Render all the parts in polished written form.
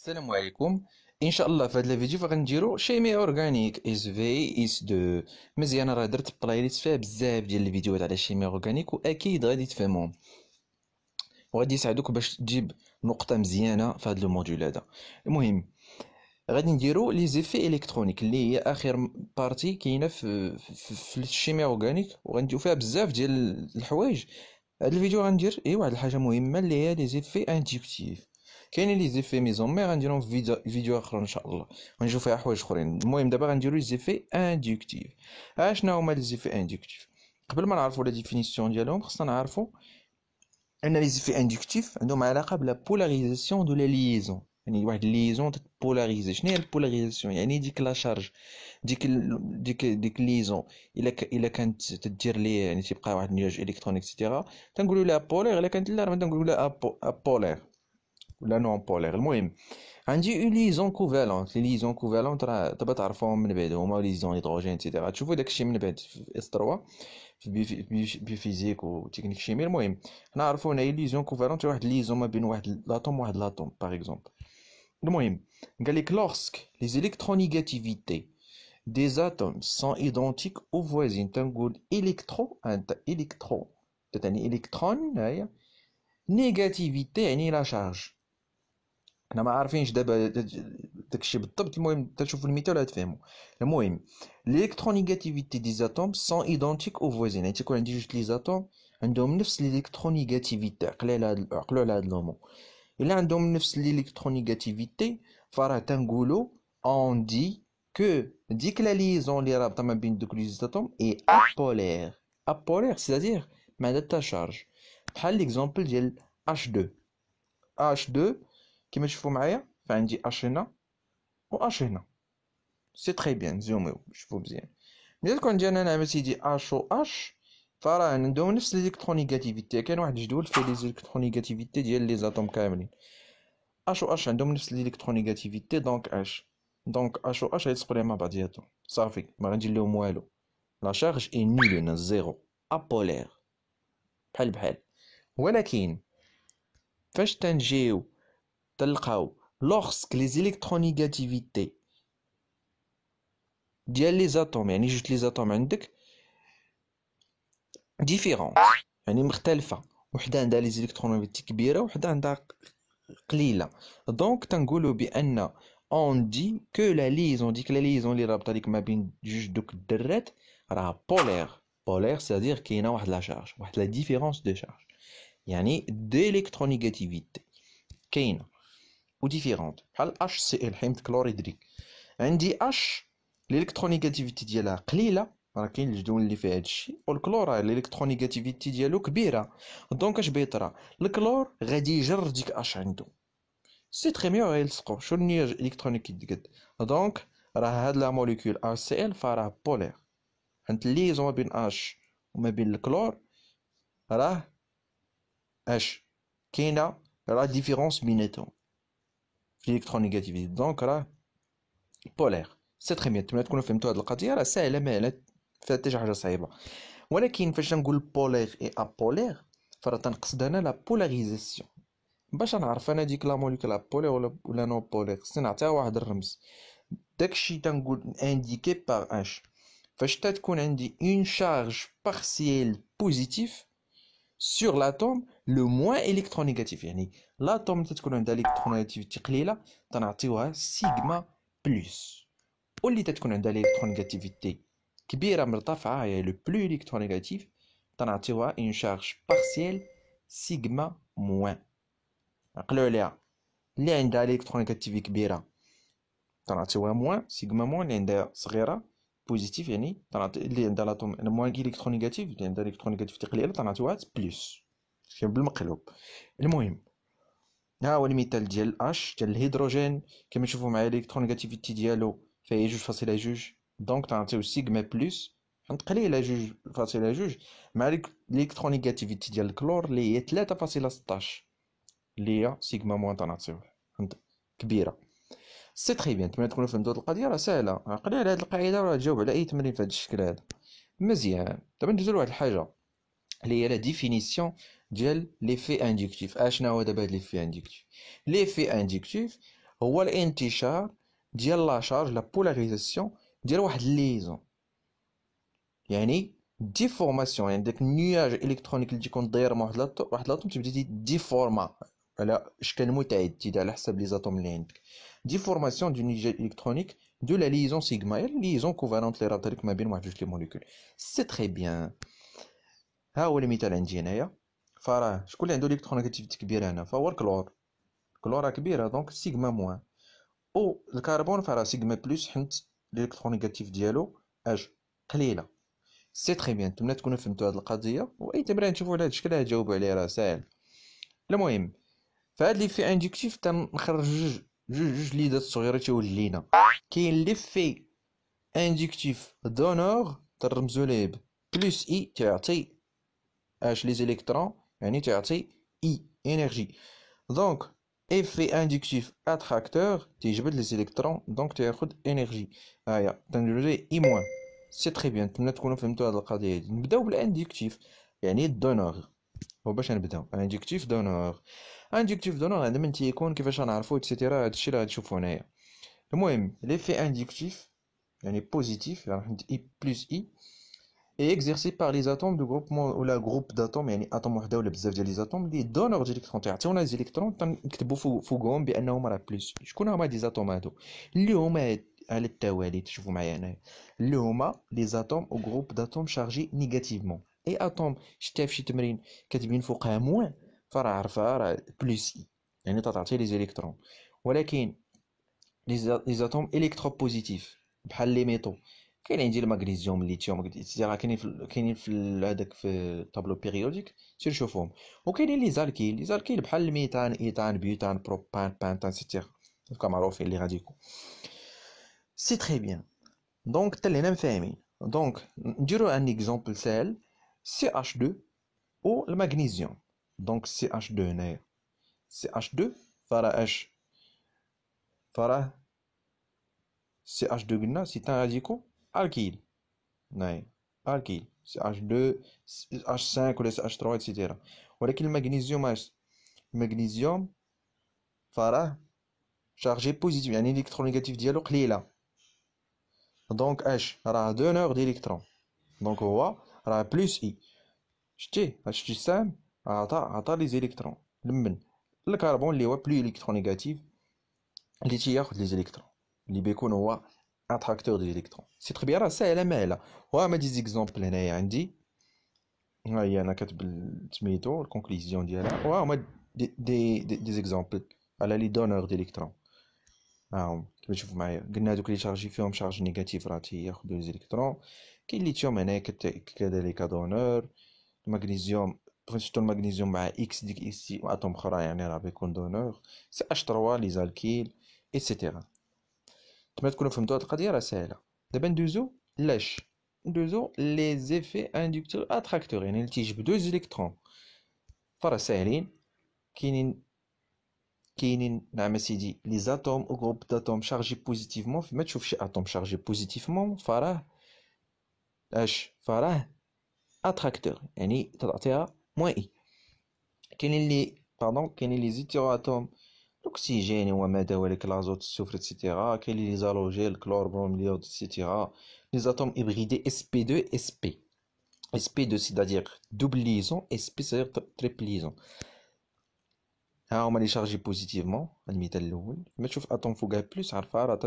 السلام عليكم. ان شاء الله في هذا الفيديو غنديرو شيمي اورغانيك اس في اس 2. مزيان، راه درت بلايليست فيها بزاف ديال الفيديوهات على الشيمي اورغانيك واكيد غادي تفهمهم وغادي يساعدوك باش تجيب نقطه مزيانه في هذا الموديول هذا. المهم غادي نديرو لي زيفي الكترونيك اللي هي اخر بارتي كاينه في الشيمي اورغانيك، وغنديرو فيها بزاف ديال الحوايج. هذا الفيديو غندير واحد الحاجه مهمه اللي هي لي زيفي اندكتيف. كاينين لي زيفي ميزون مي غنديرهم في فيديو اخر ان شاء الله، غنشوفوا فيها حوايج اخرين. المهم دابا غنديروا لي زيفي اندكتيف. شنو هما لي زيفي اندكتيف؟ قبل ما نعرفوا لا ديفينيسيون ديالهم خصنا نعرفوا ان لي زيفي اندكتيف عندهم علاقه بلا بولاريزاسيون دو لا ليزون. يعني واحد الليزون تبولاريزي. شنو هي البولاريزاسيون؟ يعني ديك لا شارج، ديك ليزون الا كانت تدير ليه، يعني تيبقى واحد النياج الكترونيك اكسيتيرا، تنقولوا لها بولير. الا كانت لا، تنقولوا لها بولير ولا نون بولير. المهم عندي اون ليزون كوفالونت. لي ليزون كوفالونت راه دابا تعرفوهم من بعد، هما ليزون هيدروجين ايتترا. تشوفوا داكشي من بعد في اس 3 في بيفيزيك وتكنيك شيمي. المهم حنا عرفوا هنا ليزون كوفالونت واحد ليزون ما بين واحد لاتوم وواحد لاتوم باغ اكزومبل. المهم قال لك لورسك لي زيليكترونيغاتيفيتي des atomes sont identiques ou voisines. تنقول الكترو، انت الكترو تعني الكترون، هيا نيجاتيفيتي يعني لا شارج. حنا ما عارفينش دابا داكشي بالضبط. المهم تشوفوا المثال غتفهموا. المهم الالكترونيغاتيفيتي دي زاتوم سون ايدونتيك او فوزين، يعني تيكون عندي جوج لي زاتوم عندهم نفس الالكترونيغاتيفيتي. عقلوا على هاد لومون. الا عندهم نفس الالكترونيغاتيفيتي فراه تنقولوا اون دي كو ديك لا ليزون اللي رابطه ما بين دوك لي زاتوم اي ابولير. ابولير سيتادير ما عندها حتى شارج. بحال ليكزومبل ديال H2 كيما تشوفوا معايا، فعندي H هنا و H هنا. سي تري بيان، زوميو شوفوا مزيان. ملي تكون عندي انا نعمل سيدي H و H فراه عندهم نفس الالكترونيغاتيفيتي. كاين واحد الجدول فيه لي زيلكترونيغاتيفيتي ديال لي زاتوم كاملين. H و H عندهم نفس الالكترونيغاتيفيتي، دونك H و H غيتسقوا ليها مع بعضياتهم صافي، ما غندير لهم والو. لا شارج اي نول هنا، زيرو، ابولير بحال. ولكن فاش تنجيو تلقاو لوغسك لي زيليكترونيغاتيفيتي ديال لي زاتوم، يعني جوج لي زاتوم عندك ديفيرون، يعني مختلفه، وحده عندها لي زيليكترونيغاتيفيتي كبيره وحده عندها قليله. دونك تنقولوا بان اون دي كو لا ليزون، ديك لا ليزون اللي رابطه ليك ما بين جوج دوك الدرات راه بولير سادير كاينه واحد لا شارج، واحد لا ديفيرونس دو شارج، يعني ديليكترونيغاتيفيتي كاينه وديفيرونت. بحال HCl حمض كلوريدريك، عندي H الالكترونيغاتيفيتي ديالها قليله، راه كاين الجدول اللي فيه هادشي، والكلور الالكترونيغاتيفيتي ديالو كبيره. دونك اش بيطرا؟ الكلور غادي يجر ديك اش عنده، سي تري ميو غيلصقو. شو النياج الالكترونيك كيتقد؟ دونك راه هاد لا موليكول HCl فراه بولير، حيت الليزون ما بين اش وما بين الكلور راه اش كاينه، راه ديفيرونس بيناتهم في الالكترونيغاتيفيتي، دونك راه بولير. سي تري بيان. نتمنى تكونوا فهمتوا هذه القضيه، راه ساهله ما فيها حتى شي حاجه صعيبه. ولكن فاش نقول بولير اي ابولير فراه تنقصد هنا لا بولاريزاسيون. باش نعرف انا ديك لا موليكول بولير ولا نو بولير خصني نعطيها واحد الرمز. داكشي تنقول انديكي بار اش. فاش تكون عندي اون شارج بارسيال بوزيتيف sur l'atome le moins électronégatif، يعني l'atome تتكون عندها الكترونيغاتيفيتي قليله تنعطيوها سيغما بلس، واللي تتكون عندها الكترونيغاتيفيتي كبيره مرتفعه هي لو بلو الكترونيغاتيف تنعطيوها اون شارج بارسيال سيغما موان. عقلوا عليها، اللي عندها الكترونيغاتيفيتي كبيره تنعطيوها موان سيغما موان، اللي عندها صغيره بوزيتيف يعني تنعطي اللي عندها لاتوم موان الكترونيغاتيف، اللي عندها الكترونيغاتيفيتي قليله تنعطيوها بلس بالمقلوب. المهم ها هو المثال ديال اش ديال الهيدروجين، كما تشوفوا معايا الالكترونيغاتيفيتي ديالو فهي 2.2، دونك تنعطيو سيغما بلس حيت قليله 2.2 مع الالكترونيغاتيفيتي ديال الكلور اللي هي 3.16 اللي هي سيغما موان تنعطيوه حيت كبيره. سي تري بيان. نتمنى تكونوا فهمتوا هاد القضيه، راه ساهله، عقلي على هاد القاعده وراه تجاوب على اي تمرين في هاد الشكل هذا مزيان. دابا ندوزو لواحد الحاجه اللي هي لا ديفينيسيون ديال ليفي اندكتيف. اشنا هو دابا هاد ليفي اندكتيف؟ ليفي اندكتيف هو الانتشار ديال لا شارج، لا بولاريزاسيون ديال واحد الليزون. يعني ديفورماسيون، يعني داك النياج الكترونيك اللي تيكون داير مع واحد لاطوم تبدا ديفورما على اشكال متعدده على حسب لي زاتوم اللي عندك. ديفورماسيون دو نياج الكترونيك دو لا ليزون سيغما، هي ليزون كوفالونت اللي رابطه لك ما بين واحد جوج لي موليكول. سي تري بيان. ها هو المثال عندي هنايا، فراه شكون اللي عنده الكترونيغاتيفيتي كبيره هنا؟ فهو الكلور. الكلور كبيره دونك سيغما موان، او الكربون فراه سيغما بلس، حيت الالكترونيغاتيف ديالو اش قليله. سي تري بيان. نتمنى تكونوا فهمتوا هذه القضيه، واي تمرين نشوفوا على هذا الشكل غتجاوبوا عليه، راه ساهل. المهم فهاد لي في اندكتيف تنخرج جوج ليدات صغيره تيولي لينا. كاين لي في اندكتيف دونور ترمزوا ليه بلس اي، تعطي اش لي زيليكترون، يعني تعطي اي انرجي. دونك effet inductif attracteur تيجبد لي زيليكترون دونك تاخد انرجي. هيا تنديرو اي موان. سي تري بيان. نتمنى تكونوا فهمتوا هاد القضيه هادي. نبداو بالاندكتيف، يعني الدونور. وباش نبداو اندكتيف دونور، اندكتيف دونور هذا من تيكون كيفاش غنعرفو اكسيتيرا. هادشي اللي غتشوفو هنايا. المهم ليفي اندكتيف يعني بوزيتيف، يعني عند اي بلس اي est exercé par les atomes de groupement ou la groupe d'atomes، يعني اتوم وحده ولا بزاف ديال لي زاتوم اللي دونور ديالكترون تيعطيونا لي زيليكترون تنكتبوا فوقهم بانهم راه بلس. شكون هما دي زاتوم هادو اللي هما على التوالي؟ تشوفوا معايا هنايا اللي هما لي زاتوم او جروب داتوم شارجي نيجاتيفمون. اي اتوم شتها في شي تمرين كاتبين فوقها موان، فراه عارفها راه بلس اي، يعني تعطي لي زيليكترون. ولكن لي زاتوم الكتروبوزيتيف بحال لي ميتو، كاين عندي المغنيسيوم، الليثيوم، اكسيتيرا، كاينين في هذاك في الطابلو بيريوديك سير شوفهم. وكاينين لي زالكيل، لي زالكيل بحال الميثان، ايثان، بيوتان، بروبان، بانتان، اكسيتيرا، كاع معروفين لي غاديكو. سي تري بيان. دونك حتى لهنا مفاهمين. دونك نديرو ان اكزومبل ساهل، سي اش 2 او المغنيسيوم. دونك سي اش 2 هنايا، سي اش 2 فراه اش، فراه سي اش 2 قلنا سي ان راديكو الكيل. ناي الكيل سي اش 2 اش 5 ولا سي اش 3 اكسيتيرا. ولكن المغنيسيوم اش، المغنيسيوم فراه شارجي بوزيتيف، يعني الالكترونيغاتيف ديالو قليله. دونك اش راه دونور ديليكترون، دونك هو راه بلس اي. شتيه شتي السهم عطا لي زيليكترون لمن الكربون اللي هو بلو الكترونيغاتيف اللي تياخد لي زيليكترون، اللي بيكون هو اتراكتور دي زيليكترون. سي تري بيان، راه ساهله ماهله. وهما دي زيكزومبل هنايا عندي، ها هي انا كاتب سميتو الكونكليزيون ديالها، وهما دي زيكزومبل على لي دونور ديليكترون. ها هما كيما تشوفوا معايا، قلنا هادوك اللي شارجي فيهم شارج نيجاتيف راه تياخدو لي زيليكترون. كاين ليثيوم هنايا كذلك دونور. المغنيسيوم شفتو المغنيسيوم مع اكس ديك اكس تي اتوم اخرى، يعني راه بيكون دونور. سي اش 3 لي زالكيل ايتترا. نتمنى تكونوا فهمتوا هاد القضيه، راه ساهله. دابا ندوزو لاش، ندوزو لي زيفي اندكتور اتراكتور، يعني اللي تيجبدو زيليكترون. فراه ساهلين. كاينين نعم سيدي لي زاتوم او جروب داتوم شارجي بوزيتيفمون. فيما تشوف شي اتوم شارجي بوزيتيفمون فراه اش، فراه اتراكتور، يعني تعطيها موان اي. كاينين لي باردون، كاينين لي زيتيرو اتوم، الاكسجين وما ذلك، الازوت، السفر اكسيتيرا. كاين لي زالوجين، الكلور، بروم، اليود اكسيتيرا. لي زاتوم هيبريدي اس بي 2 اس بي. اس بي 2 c'est-à-dire double liaison، اس بي c'est-à-dire triple liaison. ها هما لي شارجي بوزيتيفمون. المثال الاول ما تشوف اتوم فوقها بلس عرفها راه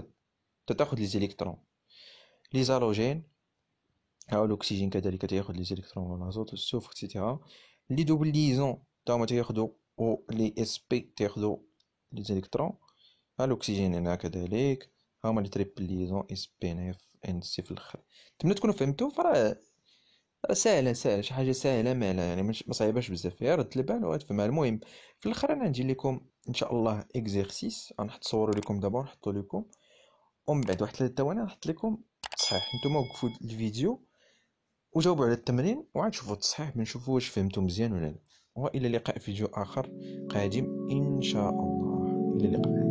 تاخد لي زيليكترون. لي زالوجين، ها هو الاكسجين كذلك تاخد لي زيليكترون، والازوت، السفر اكسيتيرا. لي دوبل ليزون تا هما تاخدو، و لي اس بي تاخدو لي زيليكترون. ها الاكسجين هنا كذلك. ها هما لي تريبل ليزون اس بي ان اف ان سي في الاخر. نتمنى تكونوا فهمتوا. فراه ساهله شي حاجه ساهله مالا، يعني ما صعيباش بزاف، غير رد البال وغتفهمها. المهم في الاخر انا ندير لكم ان شاء الله اكزرسيس، غنحط صورو لكم دابا ونحطو لكم، ومن بعد واحد 3 ثواني نحط لكم تصحيح. نتوما وقفوا الفيديو وجاوبوا على التمرين وعاد شوفوا التصحيح، بنشوفوا واش فهمتوا مزيان ولا لا. والى اللقاء في فيديو اخر قادم ان شاء الله. الى اللقاء.